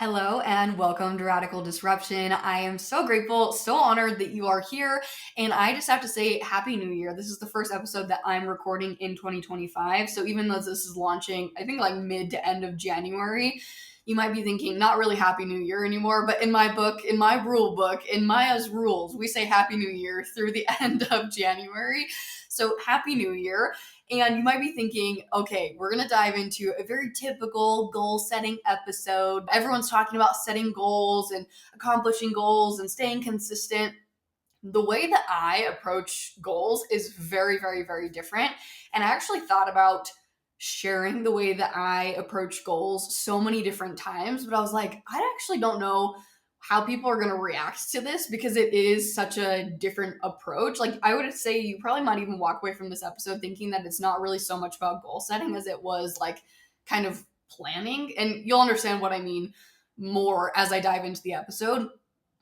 Hello and welcome to Radical Disruption. I am so grateful, so honored that you are here. And I just have to say, Happy New Year. This is the first episode that I'm recording in 2025. So even though this is launching, I think like mid to end of January, you might be thinking, not really Happy New Year anymore. But in my book, in my rule book, in Maya's rules, we say Happy New Year through the end of January. So Happy New Year. And you might be thinking, okay, we're going to dive into a very typical goal setting episode. Everyone's talking about setting goals and accomplishing goals and staying consistent. The way that I approach goals is very, very, very different. And I actually thought about sharing the way that I approach goals so many different times, but I was like, I actually don't know how people are going to react to this because it is such a different approach. Like, I would say you probably might even walk away from this episode thinking that it's not really so much about goal setting as it was like kind of planning. And you'll understand what I mean more as I dive into the episode.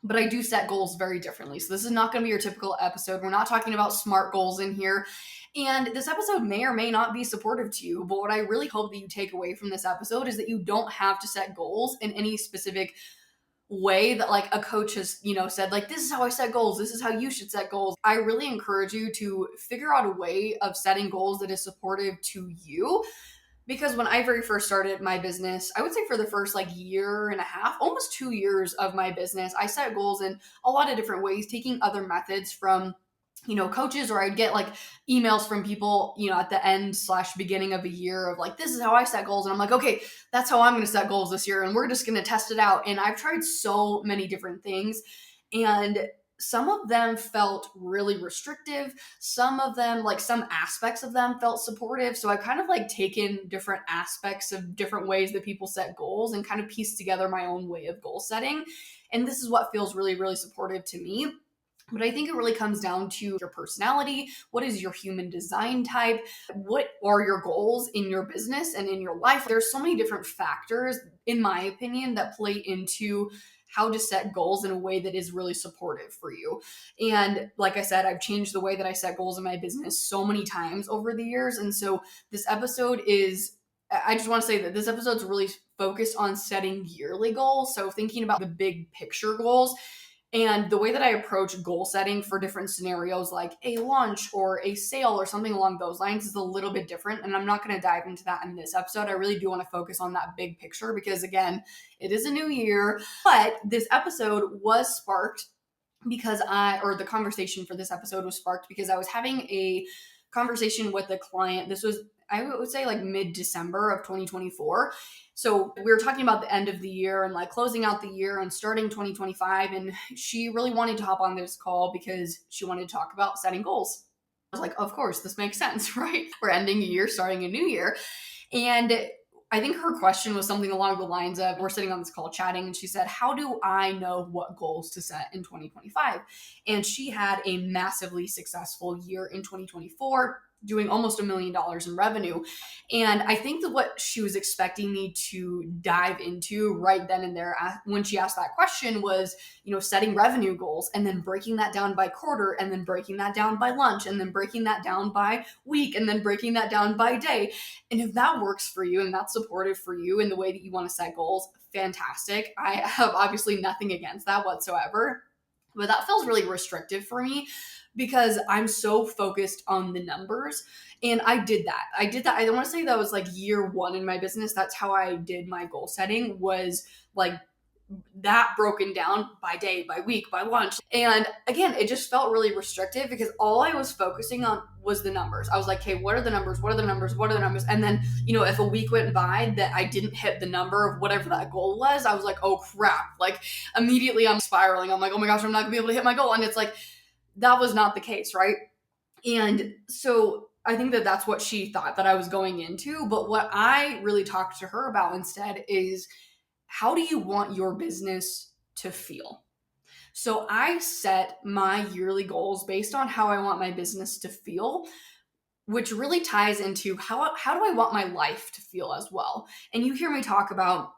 But I do set goals very differently. So this is not going to be your typical episode. We're not talking about SMART goals in here. And this episode may or may not be supportive to you. But what I really hope that you take away from this episode is that you don't have to set goals in any specific way that like a coach has, said like, this is how I set goals. This is how you should set goals. I really encourage you to figure out a way of setting goals that is supportive to you. Because when I very first started my business, I would say for the first like year and a half, almost 2 years of my business, I set goals in a lot of different ways, taking other methods from coaches, or I'd get like emails from people, at the end / beginning of a year of like, this is how I set goals. And I'm like, okay, that's how I'm going to set goals this year. And we're just going to test it out. And I've tried so many different things. And some of them felt really restrictive. Some of them, like some aspects of them felt supportive. So I've kind of like taken different aspects of different ways that people set goals and kind of pieced together my own way of goal setting. And this is what feels really, really supportive to me. But I think it really comes down to your personality. What is your human design type? What are your goals in your business and in your life? There's so many different factors, in my opinion, that play into how to set goals in a way that is really supportive for you. And like I said, I've changed the way that I set goals in my business so many times over the years. And so this episode I just want to say that this episode's really focused on setting yearly goals. So thinking about the big picture goals. And the way that I approach goal setting for different scenarios, like a launch or a sale or something along those lines, is a little bit different. And I'm not going to dive into that in this episode. I really do want to focus on that big picture because, again, it is a new year. But this episode was sparked because the conversation for this episode was sparked because I was having a conversation with a client. This was, I would say, like mid-December of 2024. So we were talking about the end of the year and like closing out the year and starting 2025. And she really wanted to hop on this call because she wanted to talk about setting goals. I was like, of course, this makes sense, right? We're ending a year, starting a new year. And I think her question was something along the lines of, we're sitting on this call chatting, and she said, how do I know what goals to set in 2025? And she had a massively successful year in 2024, doing almost $1 million in revenue. And I think that what she was expecting me to dive into right then and there when she asked that question was, setting revenue goals and then breaking that down by quarter and then breaking that down by lunch and then breaking that down by week and then breaking that down by day. And if that works for you and that's supportive for you in the way that you want to set goals, fantastic. I have obviously nothing against that whatsoever. But that feels really restrictive for me because I'm so focused on the numbers. And I did that. I don't want to say that was like year one in my business. That's how I did my goal setting, was like that broken down by day, by week, by lunch. And again, it just felt really restrictive because all I was focusing on was the numbers. I was like, hey, what are the numbers? What are the numbers? What are the numbers? And then, if a week went by that I didn't hit the number of whatever that goal was, I was like, oh crap. Like immediately I'm spiraling. I'm like, oh my gosh, I'm not gonna be able to hit my goal. And it's like, that was not the case, right? And so I think that that's what she thought that I was going into. But what I really talked to her about instead is, how do you want your business to feel? So I set my yearly goals based on how I want my business to feel, which really ties into how do I want my life to feel as well. And you hear me talk about,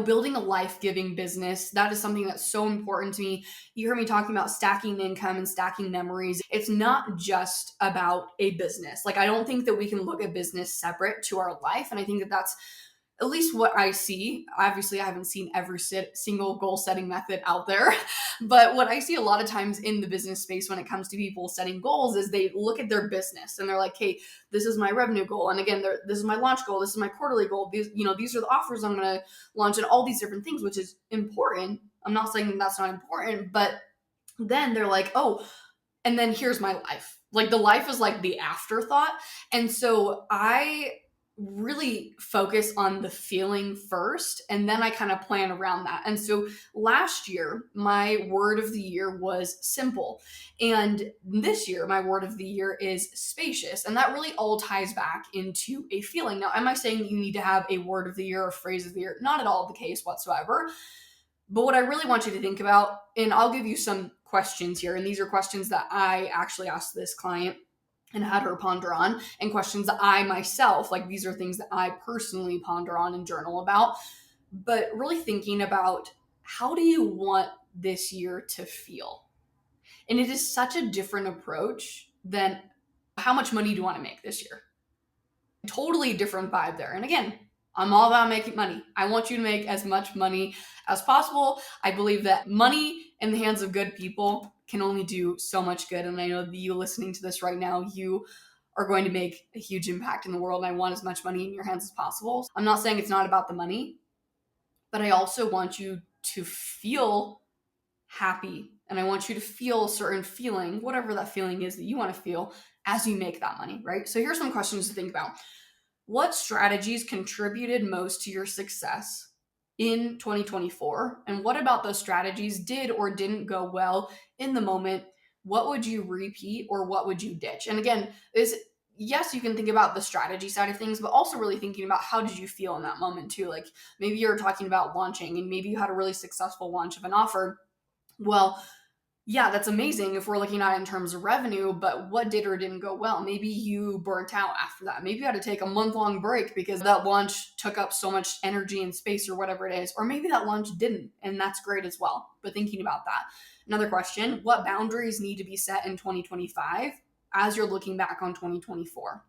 building a life-giving business. That is something that's so important to me. You hear me talking about stacking income and stacking memories. It's not just about a business. Like, I don't think that we can look at business separate to our life. And I think that that's at least what I see, obviously I haven't seen every single goal setting method out there, but what I see a lot of times in the business space when it comes to people setting goals is they look at their business and they're like, hey, this is my revenue goal. And again, this is my launch goal. This is my quarterly goal. These are the offers I'm going to launch and all these different things, which is important. I'm not saying that's not important, but then they're like, oh, and then here's my life. Like the life is like the afterthought. And so I really focus on the feeling first, and then I kind of plan around that. And so last year, my word of the year was simple. And this year, my word of the year is spacious. And that really all ties back into a feeling. Now, am I saying that you need to have a word of the year or phrase of the year? Not at all the case whatsoever. But what I really want you to think about, and I'll give you some questions here, and these are questions that I actually asked this client and had her ponder on, and questions that I myself, like these are things that I personally ponder on and journal about, but really thinking about how do you want this year to feel? And it is such a different approach than how much money do you want to make this year? Totally different vibe there. And again, I'm all about making money. I want you to make as much money as possible. I believe that money in the hands of good people can only do so much good. And I know that you listening to this right now, you are going to make a huge impact in the world. And I want as much money in your hands as possible. I'm not saying it's not about the money, but I also want you to feel happy. And I want you to feel a certain feeling, whatever that feeling is that you want to feel as you make that money, right? So here's some questions to think about. What strategies contributed most to your success in 2024? And what about those strategies did or didn't go well in the moment? What would you repeat or what would you ditch? And again, yes, you can think about the strategy side of things, but also really thinking about how did you feel in that moment too? Like maybe you're talking about launching and maybe you had a really successful launch of an offer. Well, yeah, that's amazing if we're looking at it in terms of revenue, but what did or didn't go well? Maybe you burnt out after that. Maybe you had to take a month-long break because that launch took up so much energy and space or whatever it is. Or maybe that launch didn't, and that's great as well. But thinking about that. Another question, what boundaries need to be set in 2025 as you're looking back on 2024?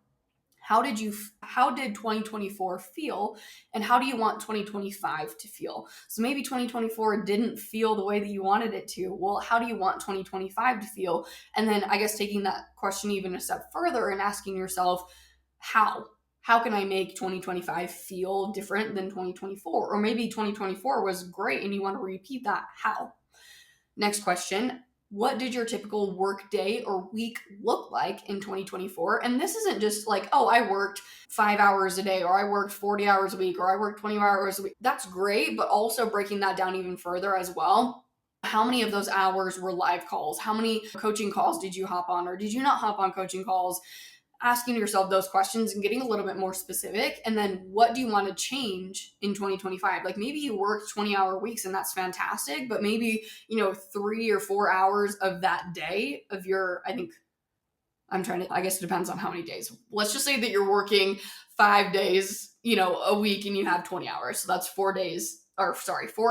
How did 2024 feel, and how do you want 2025 to feel? So maybe 2024 didn't feel the way that you wanted it to. Well, how do you want 2025 to feel? And then I guess taking that question even a step further and asking yourself, how can I make 2025 feel different than 2024? Or maybe 2024 was great and you want to repeat that. How? Next question. What did your typical work day or week look like in 2024? And this isn't just like, oh, I worked 5 hours a day, or I worked 40 hours a week, or I worked 20 hours a week. That's great, but also breaking that down even further as well. How many of those hours were live calls? How many coaching calls did you hop on, or did you not hop on coaching calls? Asking yourself those questions and getting a little bit more specific. And then what do you want to change in 2025? Like maybe you worked 20-hour weeks and that's fantastic, but maybe, 3 or 4 hours of that day of your, I guess it depends on how many days. Let's just say that you're working 5 days, a week and you have 20 hours. So that's 4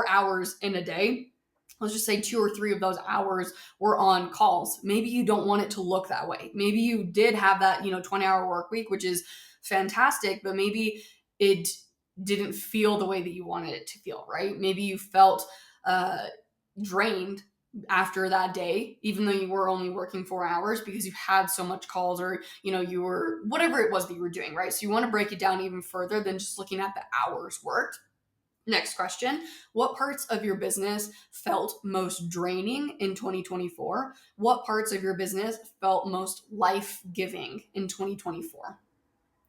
hours in a day. Let's just say 2 or 3 of those hours were on calls. Maybe you don't want it to look that way. Maybe you did have that, 20-hour work week, which is fantastic, but maybe it didn't feel the way that you wanted it to feel, right? Maybe you felt drained after that day, even though you were only working 4 hours because you had so much calls, or, you were, whatever it was that you were doing, right? So you want to break it down even further than just looking at the hours worked. Next question, what parts of your business felt most draining in 2024? What parts of your business felt most life-giving in 2024?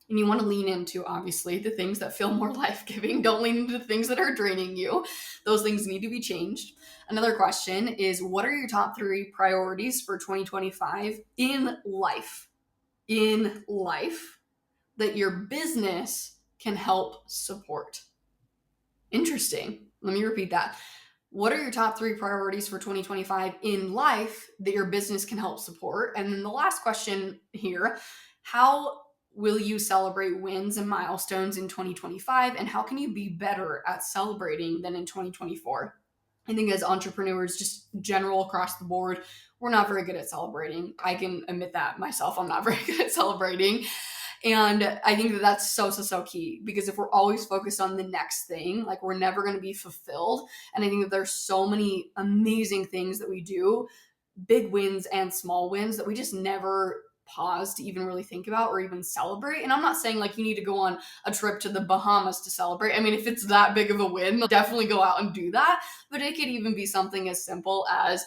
And you want to lean into, obviously, the things that feel more life-giving. Don't lean into the things that are draining you. Those things need to be changed. Another question is, what are your top 3 priorities for 2025 in life? In life that your business can help support. Interesting. Let me repeat that. What are your top 3 priorities for 2025 in life that your business can help support? And then the last question here, how will you celebrate wins and milestones in 2025? And how can you be better at celebrating than in 2024? I think as entrepreneurs, just general across the board, we're not very good at celebrating. I can admit that myself. I'm not very good at celebrating. And I think that that's so key, because if we're always focused on the next thing, like we're never going to be fulfilled. And I think that there's so many amazing things that we do, big wins and small wins, that we just never pause to even really think about or even celebrate. And I'm not saying like you need to go on a trip to the Bahamas to celebrate. I mean, if it's that big of a win, definitely go out and do that. But it could even be something as simple as,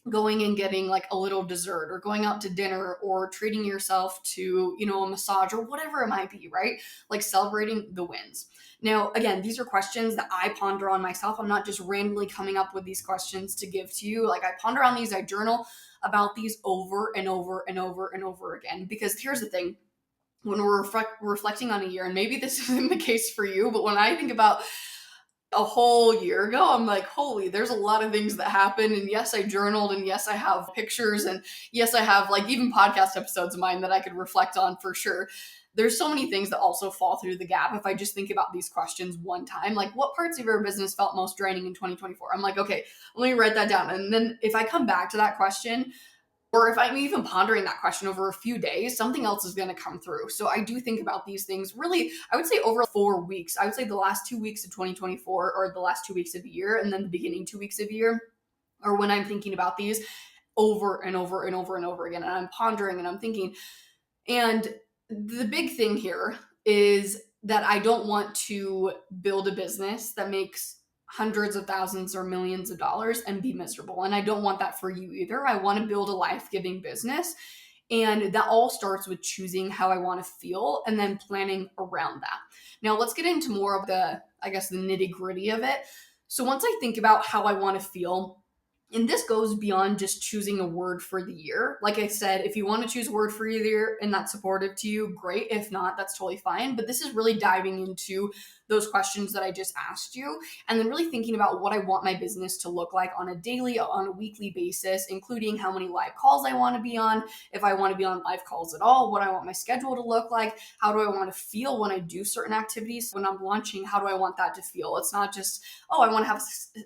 going and getting like a little dessert, or going out to dinner, or treating yourself to, a massage, or whatever it might be, right? Like celebrating the wins. Now, again, these are questions that I ponder on myself. I'm not just randomly coming up with these questions to give to you. Like I ponder on these, I journal about these over and over and over and over again. Because here's the thing, when we're reflecting on a year, and maybe this isn't the case for you, but when I think about a whole year ago, I'm like, holy, there's a lot of things that happen. And yes, I journaled, and yes, I have pictures, and yes, I have like even podcast episodes of mine that I could reflect on for sure. There's so many things that also fall through the gap if I just think about these questions one time. Like, what parts of your business felt most draining in 2024? I'm like, okay, let me write that down. And then if I come back to that question, or if I'm even pondering that question over a few days, something else is going to come through. So I do think about these things really, I would say over 4 weeks. I would say the last 2 weeks of 2024, or the last 2 weeks of the year, and then the beginning 2 weeks of the year, or when I'm thinking about these over and over and over and over again. And I'm pondering and I'm thinking. And the big thing here is that I don't want to build a business that makes hundreds of thousands or millions of dollars and be miserable. And I don't want that for you either. I want to build a life-giving business. And that all starts with choosing how I want to feel and then planning around that. Now, let's get into more of the nitty gritty of it. So once I think about how I want to feel, and this goes beyond just choosing a word for the year. Like I said, if you want to choose a word for the year and that's supportive to you, great. If not, that's totally fine. But this is really diving into those questions that I just asked you, and then really thinking about what I want my business to look like on a daily, on a weekly basis, including how many live calls I want to be on, if I want to be on live calls at all, what I want my schedule to look like, how do I want to feel when I do certain activities. When I'm launching, how do I want that to feel? It's not just, oh, I want to have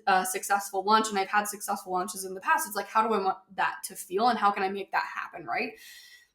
a successful launch, and I've had successful launches in the past. It's like, how do I want that to feel, and how can I make that happen, right?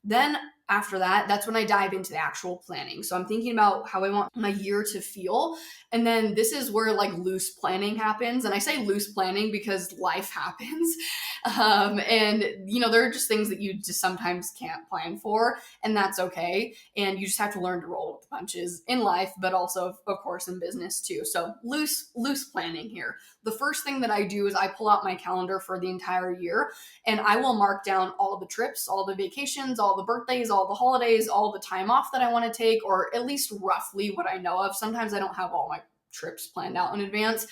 Then after that, that's when I dive into the actual planning. So I'm thinking about how I want my year to feel. And then this is where like loose planning happens. And I say loose planning because life happens. And there are just things that you just sometimes can't plan for, and that's okay. And you just have to learn to roll with the punches in life, but also of course in business too. So loose planning here. The first thing that I do is I pull out my calendar for the entire year, and I will mark down all the trips, all the vacations, all the birthdays, all the holidays, all the time off that I want to take, or at least roughly what I know of. Sometimes I don't have all my trips planned out in advance.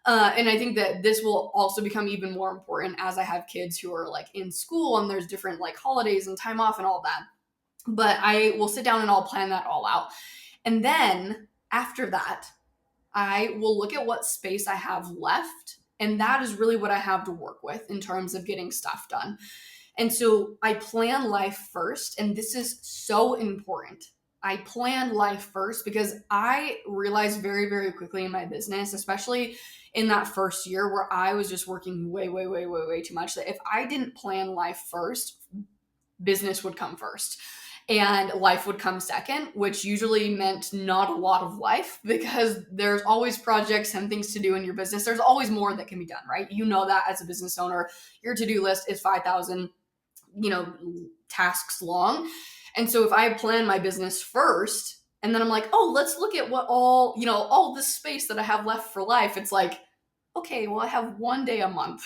And I think that this will also become even more important as I have kids who are like in school, and there's different like holidays and time off and all that. But I will sit down and I'll plan that all out. And then after that, I will look at what space I have left. And that is really what I have to work with in terms of getting stuff done. And so I plan life first. And this is so important. I plan life first because I realized very, very quickly in my business, especially in that first year where I was just working way too much, that if I didn't plan life first, business would come first and life would come second, which usually meant not a lot of life, because there's always projects and things to do in your business. There's always more that can be done, right? You know that as a business owner, your to-do list is 5,000, tasks long. And so if I plan my business first, and then I'm like, oh, let's look at what all this space that I have left for life. It's like, okay, well, I have one day a month.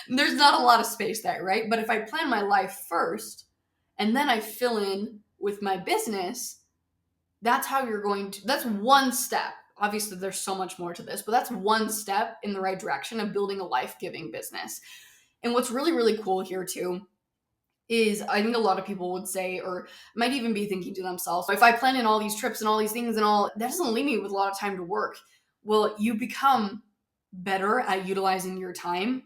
There's not a lot of space there, right? But if I plan my life first, and then I fill in with my business, that's one step. Obviously, there's so much more to this, but that's one step in the right direction of building a life-giving business. And what's really, really cool here too is I think a lot of people would say, or might even be thinking to themselves, if I plan in all these trips and all these things and all, that doesn't leave me with a lot of time to work. Well, you become better at utilizing your time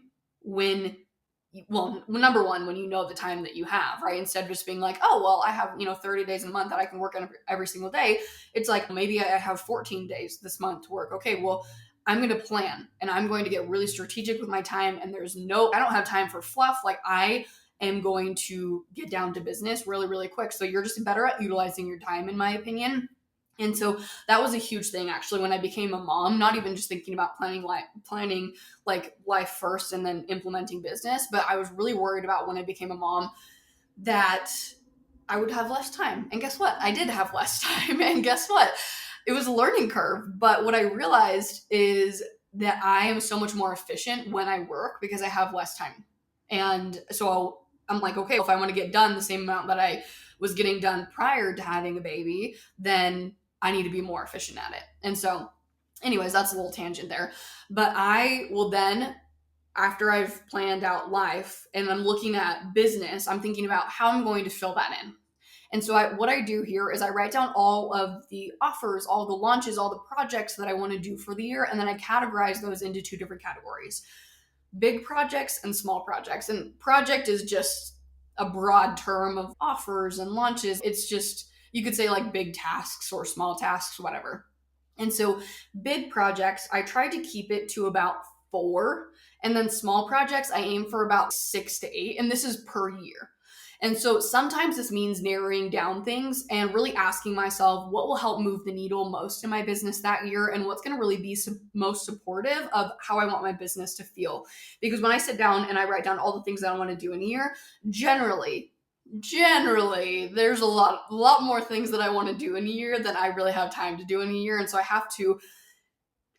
number one, when you know the time that you have, right? Instead of just being like, oh, well, I have, 30 days in a month that I can work on every single day. It's like, maybe I have 14 days this month to work. Okay, well, I'm going to plan and I'm going to get really strategic with my time. And I don't have time for fluff. Like I am going to get down to business really, really quick. So you're just better at utilizing your time, in my opinion. And so that was a huge thing actually when I became a mom, not even just thinking about planning life first and then implementing business, but I was really worried about when I became a mom that I would have less time. And guess what? I did have less time. And guess what? It was a learning curve. But what I realized is that I am so much more efficient when I work because I have less time. And so I'm like, okay, if I want to get done the same amount that I was getting done prior to having a baby, then I need to be more efficient at it. And so, anyways, that's a little tangent there. But I will then, after I've planned out life and I'm looking at business, I'm thinking about how I'm going to fill that in. And so what I do here is I write down all of the offers, all the launches, all the projects that I want to do for the year, and then I categorize those into 2 different categories: big projects and small projects. And project is just a broad term of offers and launches. It's just, you could say like big tasks or small tasks, whatever. And so big projects, I try to keep it to about 4. And then small projects, I aim for about 6 to 8. And this is per year. And so sometimes this means narrowing down things and really asking myself what will help move the needle most in my business that year and what's going to really be most supportive of how I want my business to feel. Because when I sit down and I write down all the things that I want to do in a year, generally there's a lot more things that I want to do in a year than I really have time to do in a year. And so I have to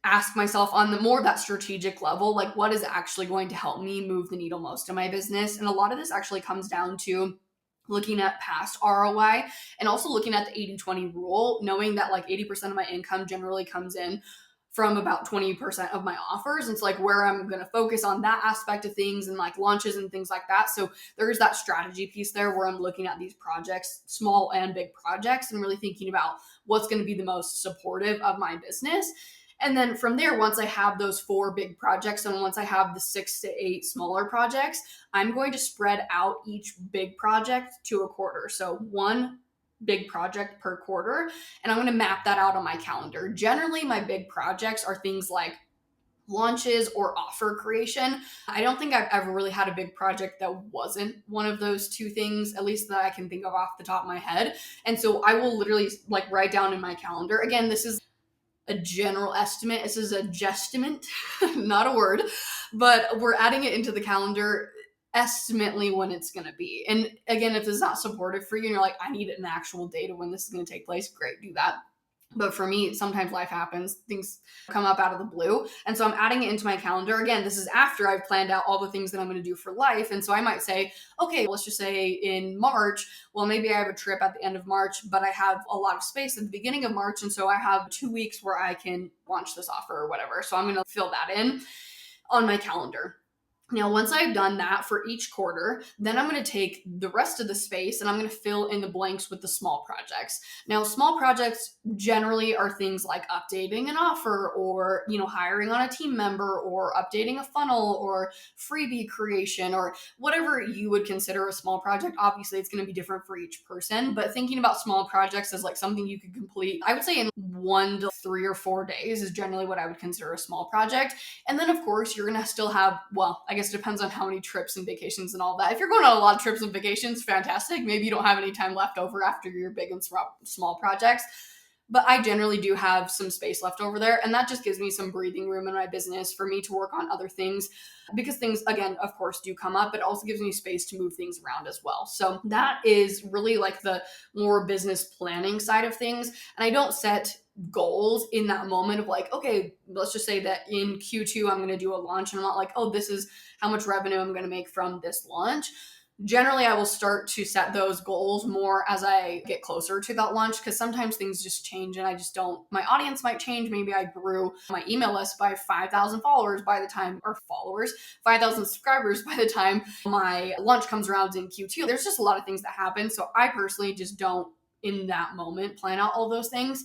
ask myself on the more that strategic level, like what is actually going to help me move the needle most in my business. And a lot of this actually comes down to looking at past ROI and also looking at the 80-20 rule, knowing that like 80% of my income generally comes in from about 20% of my offers. And it's like where I'm going to focus on that aspect of things and like launches and things like that. So there's that strategy piece there where I'm looking at these projects, small and big projects, and really thinking about what's going to be the most supportive of my business. And then from there, once I have those 4 big projects and once I have the 6 to 8 smaller projects, I'm going to spread out each big project to a quarter. So 1 big project per quarter, and I'm going to map that out on my calendar. Generally, my big projects are things like launches or offer creation. I don't think I've ever really had a big project that wasn't one of those 2 things, at least that I can think of off the top of my head. And so I will literally like write down in my calendar. Again, this is a general estimate. This is a guesstimate, not a word, but we're adding it into the calendar estimately when it's going to be. And again, if it's not supportive for you and you're like, I need an actual date of when this is going to take place, great, do that. But for me, sometimes life happens. Things come up out of the blue. And so I'm adding it into my calendar. Again, this is after I've planned out all the things that I'm going to do for life. And so I might say, okay, let's just say in March, well, maybe I have a trip at the end of March, but I have a lot of space at the beginning of March. And so I have 2 weeks where I can launch this offer or whatever. So I'm going to fill that in on my calendar. Now, once I've done that for each quarter, then I'm going to take the rest of the space and I'm going to fill in the blanks with the small projects. Now, small projects generally are things like updating an offer or, hiring on a team member or updating a funnel or freebie creation or whatever you would consider a small project. Obviously, it's going to be different for each person, but thinking about small projects as like something you could complete, I would say in 1 to 3 or 4 days is generally what I would consider a small project. And then, of course, you're going to still have, I guess it depends on how many trips and vacations and all that. If you're going on a lot of trips and vacations, fantastic. Maybe you don't have any time left over after your big and small projects. But I generally do have some space left over there. And that just gives me some breathing room in my business for me to work on other things. Because things, again, of course, do come up. It also gives me space to move things around as well. So that is really like the more business planning side of things. And I don't set goals in that moment of like, okay, let's just say that in Q2, I'm going to do a launch. And I'm not like, oh, this is how much revenue I'm going to make from this launch. Generally, I will start to set those goals more as I get closer to that launch because sometimes things just change and I just don't, my audience might change. Maybe I grew my email list by 5,000 followers by the time, or followers, 5,000 subscribers by the time my launch comes around in Q2. There's just a lot of things that happen. So I personally just don't in that moment plan out all those things.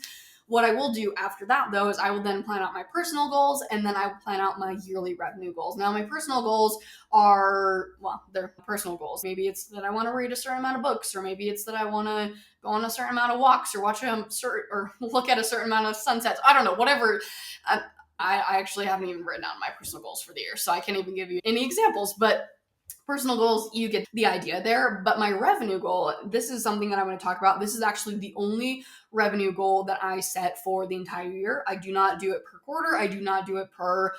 What I will do after that, though, is I will then plan out my personal goals and then I will plan out my yearly revenue goals. Now, my personal goals are, they're personal goals. Maybe it's that I want to read a certain amount of books, or maybe it's that I want to go on a certain amount of walks or or look at a certain amount of sunsets. I don't know, whatever. I actually haven't even written down my personal goals for the year, so I can't even give you any examples. But Personal goals, you get the idea there. But my revenue goal, this is something that I'm going to talk about. This is actually the only revenue goal that I set for the entire year. I do not do it per quarter. I do not do it per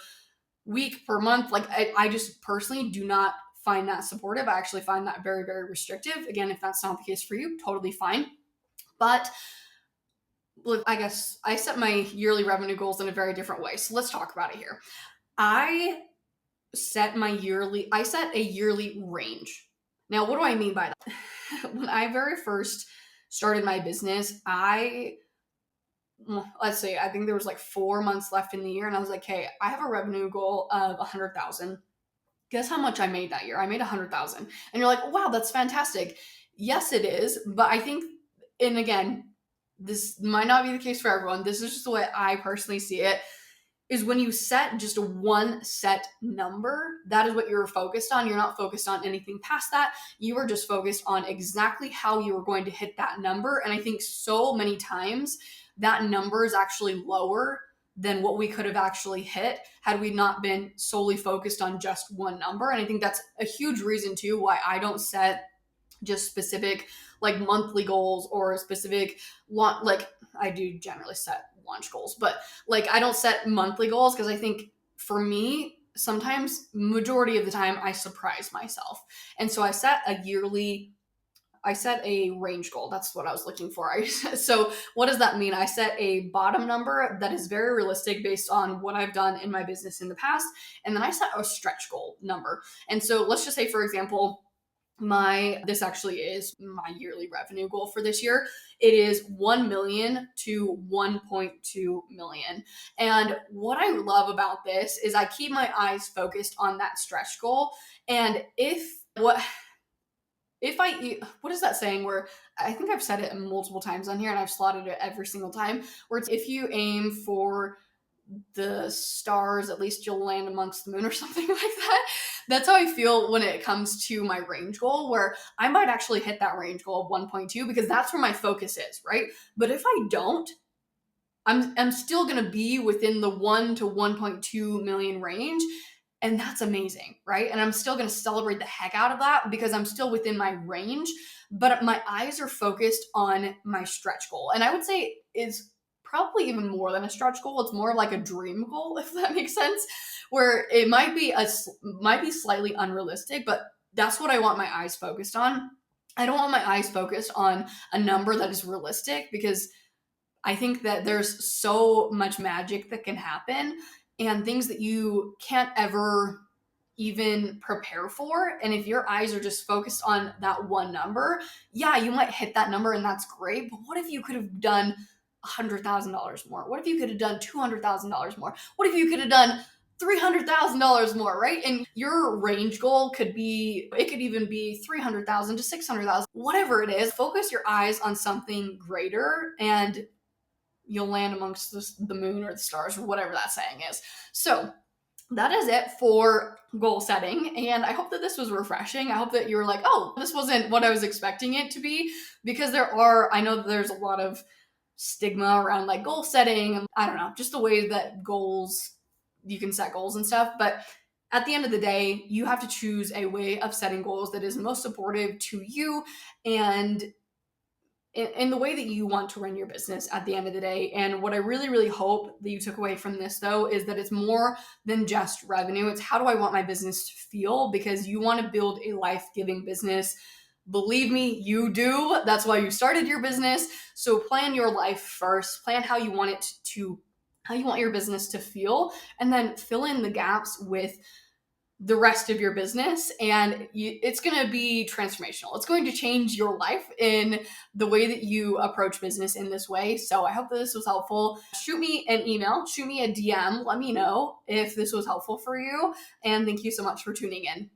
week, per month. Like I just personally do not find that supportive. I actually find that very, very restrictive. Again, if that's not the case for you, totally fine. But I guess I set my yearly revenue goals in a very different way. So let's talk about it here. I set a yearly range. Now, what do I mean by that? When I very first started my business, let's say, I think there was like 4 months left in the year, and I was like, hey, I have a revenue goal of 100,000. Guess how much I made that year? I made 100,000. And you're like, wow, that's fantastic. Yes, it is. But I think, and again, this might not be the case for everyone. This is just the way I personally see it, is when you set just a one set number, that is what you're focused on. You're not focused on anything past that. You are just focused on exactly how you are going to hit that number. And I think so many times that number is actually lower than what we could have actually hit had we not been solely focused on just one number. And I think that's a huge reason too why I don't set just specific like monthly goals or specific like I do generally set launch goals, but like I don't set monthly goals because I think for me sometimes majority of the time I surprise myself. And so I set a range goal. That's what I was looking for. So what does that mean? I set a bottom number that is very realistic based on what I've done in my business in the past. And then I set a stretch goal number. And so let's just say, for example, this actually is my yearly revenue goal for this year. It is 1 million to 1.2 million. And what I love about this is I keep my eyes focused on that stretch goal. And what is that saying where I think I've said it multiple times on here and I've slotted it every single time, where it's if you aim for the stars, at least you'll land amongst the moon or something like that. That's how I feel when it comes to my range goal, where I might actually hit that range goal of 1.2 because that's where my focus is, right? But if I don't, I'm still going to be within the 1 to 1.2 million range. And that's amazing, right? And I'm still going to celebrate the heck out of that because I'm still within my range, but my eyes are focused on my stretch goal. And I would say is probably even more than a stretch goal. It's more like a dream goal, if that makes sense, where it might be slightly unrealistic, but that's what I want my eyes focused on. I don't want my eyes focused on a number that is realistic because I think that there's so much magic that can happen and things that you can't ever even prepare for. And if your eyes are just focused on that one number, yeah, you might hit that number and that's great. But what if you could have done $100,000 more? What if you could have done $200,000 more? What if you could have done $300,000 more, right? And your range goal could even be 300,000 to 600,000, whatever it is. Focus your eyes on something greater and you'll land amongst the moon or the stars or whatever that saying is. So that is it for goal setting. And I hope that this was refreshing. I hope that you were like, oh, this wasn't what I was expecting it to be, because I know that there's a lot of stigma around like goal setting and I don't know, just the way that you can set goals and stuff. But at the end of the day, you have to choose a way of setting goals that is most supportive to you and in the way that you want to run your business at the end of the day. And what I really, really hope that you took away from this, though, is that it's more than just revenue. It's how do I want my business to feel? Because you want to build a life-giving business. Believe me, you do. That's why you started your business. So plan your life first. Plan how you want your business to feel, and then fill in the gaps with the rest of your business, and it's going to be transformational. It's going to change your life in the way that you approach business in this way. So I hope that this was helpful. Shoot me an email, shoot me a DM, let me know if this was helpful for you, and thank you so much for tuning in.